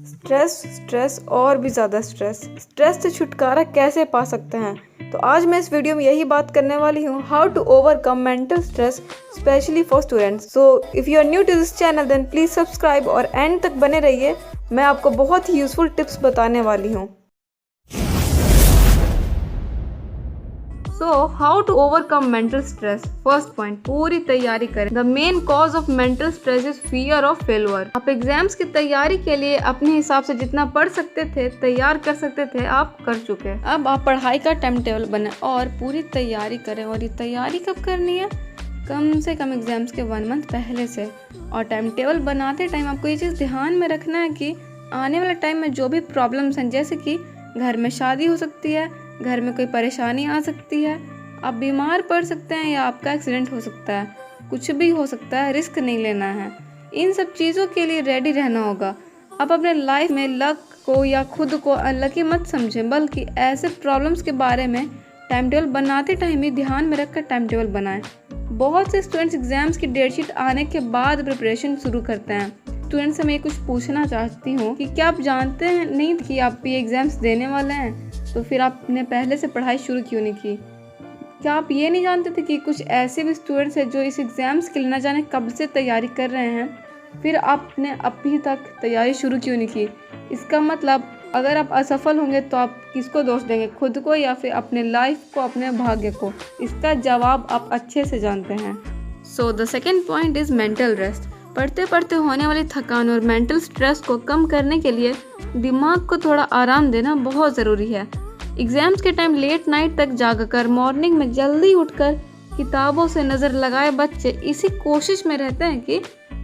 Stress stress और भी ज़्यादा स्ट्रेस से छुटकारा कैसे पा सकते हैं। तो आज मैं इस वीडियो में यही बात करने वाली हूँ, how to overcome mental stress specially for students. So if you are new to this channel then please subscribe और एंड तक बने रहिए। मैं आपको बहुत ही यूजफुल टिप्स बताने वाली हूँ। So how to overcome mental stress. First point, पूरी तैयारी करें। The main cause of mental stress is fear of failure. आप एग्जाम्स की तैयारी के लिए अपने हिसाब से जितना पढ़ सकते थे, तैयार कर सकते थे, आप कर चुके हैं। अब आप पढ़ाई का टाइम टेबल बनाएं और पूरी तैयारी करें। और ये तैयारी कब करनी है? कम से कम एग्जाम्स के 1 मंथ पहले से। और टाइम टेबल बनाते टाइम आपको ये चीज़ ध्यान में रखना है कि आने वाले टाइम में जो भी प्रॉब्लम्स हैं, जैसे कि घर में शादी हो सकती है, घर में कोई परेशानी आ सकती है, आप बीमार पड़ सकते हैं या आपका एक्सीडेंट हो सकता है, कुछ भी हो सकता है, रिस्क नहीं लेना है। इन सब चीज़ों के लिए रेडी रहना होगा। आप अपने लाइफ में लक को या खुद को अनलकी मत समझें, बल्कि ऐसे प्रॉब्लम्स के बारे में टाइम टेबल बनाते टाइम ही ध्यान में रखकर टाइम टेबल बनाएं। बहुत से स्टूडेंट्स एग्जाम्स की डेट शीट आने के बाद प्रिपरेशन शुरू करते हैं। स्टूडेंट्स से मैं कुछ पूछना चाहती हूँ कि क्या आप जानते हैं नहीं कि आप ये एग्जाम्स देने वाले हैं, तो फिर आपने पहले से पढ़ाई शुरू क्यों नहीं की? क्या आप ये नहीं जानते थे कि कुछ ऐसे भी स्टूडेंट्स हैं जो इस एग्ज़ाम्स के लिए न जाने कब से तैयारी कर रहे हैं, फिर आपने अभी तक तैयारी शुरू क्यों नहीं की? इसका मतलब अगर आप असफल होंगे तो आप किसको दोष देंगे, खुद को या फिर अपने लाइफ को, अपने भाग्य को? इसका जवाब आप अच्छे से जानते हैं। So the second point is mental rest. पढ़ते पढ़ते होने वाली थकान और मेंटल स्ट्रेस को कम करने के लिए दिमाग को थोड़ा आराम देना बहुत ज़रूरी है। एग्जाम्स के टाइम लेट नाइट तक जागकर मॉर्निंग में जल्दी उठकर किताबों से नज़र लगाए बच्चे इसी कोशिश में रहते हैं कि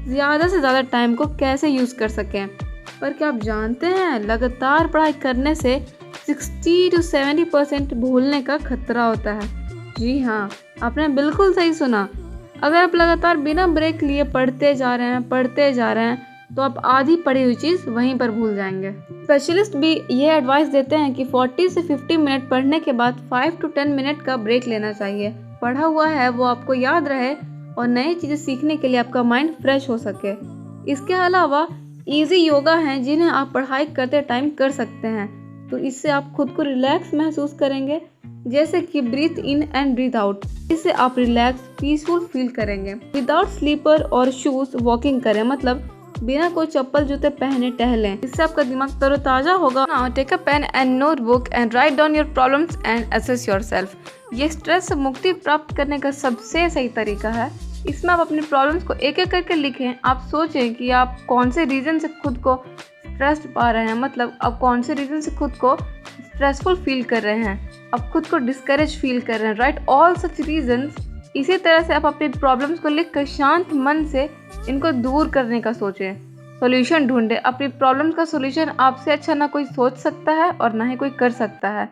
ज़्यादा से ज़्यादा टाइम को कैसे यूज़ कर सकें। पर क्या आप जानते हैं, लगातार पढ़ाई करने से 60 to 70% भूलने का खतरा होता है। जी हाँ, आपने बिल्कुल सही सुना। अगर आप लगातार बिना ब्रेक लिए पढ़ते जा रहे हैं तो आप आधी पढ़ी हुई चीज़ वहीं पर भूल जाएंगे। स्पेशलिस्ट भी ये एडवाइस देते हैं कि 40 से 50 मिनट पढ़ने के बाद 5 to 10 मिनट का ब्रेक लेना चाहिए। पढ़ा हुआ है वो आपको याद रहे और नई चीज़ें सीखने के लिए आपका माइंड फ्रेश हो सके। इसके अलावा इजी योगा हैं जिन्हें आप पढ़ाई करते टाइम कर सकते हैं, तो इससे आप खुद को रिलैक्स महसूस करेंगे, जैसे कि breathe in and breathe out. इससे आप रिलैक्स पीसफुल फील करेंगे। विदाउट स्लीपर और शूज वॉकिंग करें, मतलब बिना कोई चप्पल जूते पहने टहलें। इससे आपका दिमाग तरोताजा होगा। Now take a pen and notebook and write down your problems and assess yourself. ये स्ट्रेस से मुक्ति प्राप्त करने का सबसे सही तरीका है। इसमें आप अपने प्रॉब्लम्स को एक एक करके लिखें। आप सोचें कि आप कौन से रीज़न से खुद को स्ट्रेस्ड पा रहे हैं, मतलब आप कौन से रीज़न से खुद को स्ट्रेसफुल फील कर रहे हैं, आप खुद को डिस्करेज फील कर रहे हैं। Right all such reasons. इसी तरह से आप अपने प्रॉब्लम्स को लिखकर शांत मन से इनको दूर करने का सोचें, सॉल्यूशन ढूंढें। अपनी प्रॉब्लम्स का सॉल्यूशन आपसे अच्छा ना कोई सोच सकता है और ना ही कोई कर सकता है।